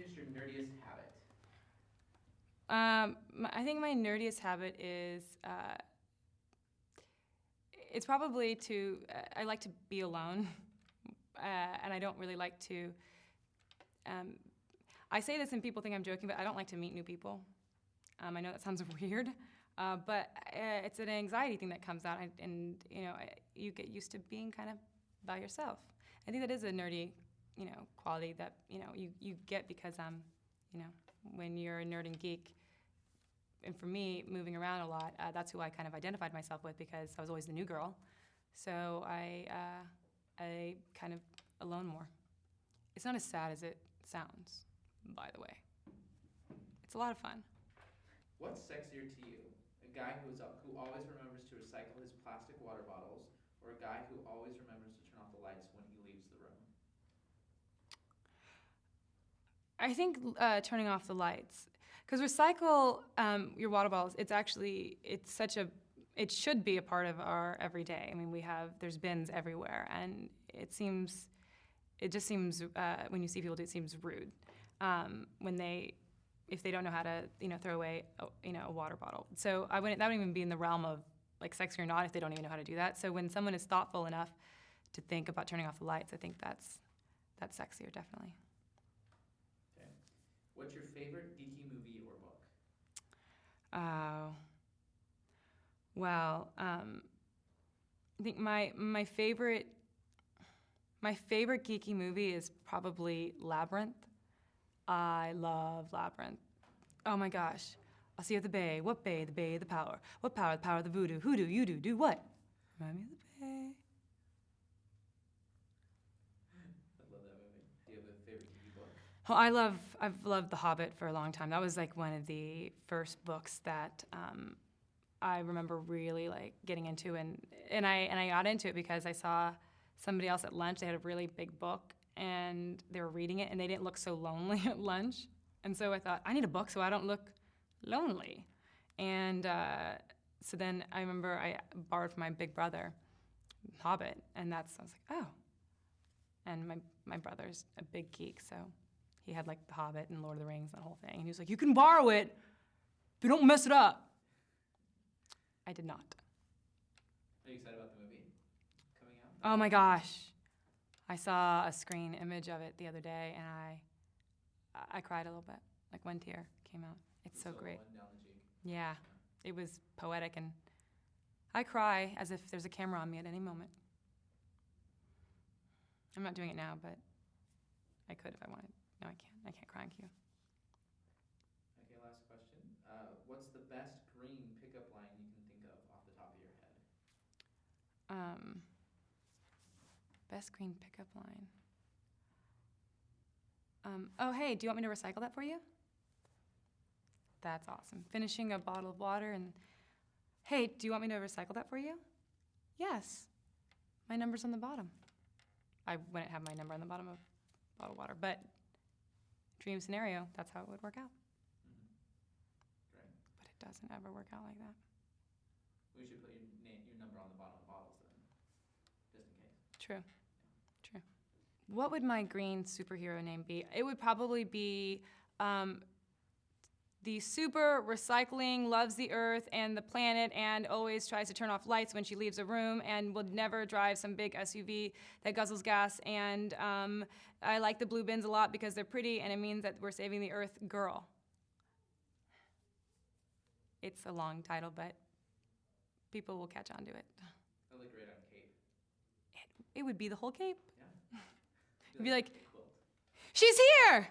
is your nerdiest habit? I think my nerdiest habit is, it's probably I like to be alone, and I don't really like to, I say this and people think I'm joking, but I don't like to meet new people. I know that sounds weird, but it's an anxiety thing that comes out, and you get used to being kind of by yourself. I think that is a nerdy, quality that you get because when you're a nerd and geek, and for me, moving around a lot, that's who I kind of identified myself with because I was always the new girl. So I kind of alone more. It's not as sad as it sounds, by the way. It's a lot of fun. What's sexier to you? A guy who always remembers to recycle his plastic water bottles, or a guy who always remembers to turn off the lights when he leaves the room? I think turning off the lights. Because recycle your water bottles, it should be a part of our everyday. I mean, there's bins everywhere, and it just seems, when you see people do it, seems rude if they don't know how to, throw away, a water bottle. So that wouldn't even be in the realm of like sexy or not if they don't even know how to do that. So when someone is thoughtful enough to think about turning off the lights, I think that's sexier, definitely. Okay. What's your favorite geeky movie or book? Well, I think my favorite geeky movie is probably Labyrinth. I love Labyrinth. Oh my gosh. I'll see you at the bay. What bay? The bay of the power. What power? The power of the voodoo. Who do? You do. Do what? Remind me of the bay. I love that movie. Do you have a favorite geeky book? Oh, I've loved The Hobbit for a long time. That was like one of the first books that I remember really like getting into, and I got into it because I saw somebody else at lunch. They had a really big book, and they were reading it, and they didn't look so lonely at lunch. And so I thought, I need a book so I don't look lonely. And so then I remember I borrowed from my big brother, Hobbit, and I was like, oh. And my brother's a big geek, so he had like The Hobbit and Lord of the Rings and the whole thing. And he was like, you can borrow it, but don't mess it up. I did not. Are you excited about the movie coming out? Oh my gosh. I saw a screen image of it the other day, and I cried a little bit. Like one tear came out. It's so great. One down the cheek. Yeah, it was poetic, and I cry as if there's a camera on me at any moment. I'm not doing it now, but I could if I wanted. No, I can't. I can't cry on cue. Okay, last question. What's the best green pickup line you can think of off the top of your head? Best green pickup line. Oh, hey, do you want me to recycle that for you? That's awesome. Finishing a bottle of water and, hey, do you want me to recycle that for you? Yes. My number's on the bottom. I wouldn't have my number on the bottom of bottled water, but dream scenario, that's how it would work out. Mm-hmm. Great. But it doesn't ever work out like that. We should put your number on the bottom of bottles then, just in case. True. True. What would my green superhero name be? It would probably be the super recycling, loves the earth and the planet, and always tries to turn off lights when she leaves a room, and would never drive some big SUV that guzzles gas. And I like the blue bins a lot because they're pretty, and it means that we're saving the earth. Girl. It's a long title, but people will catch on to it. I look great on Cape. It would be the whole Cape. Yeah. It'd be like, quilt. she's here!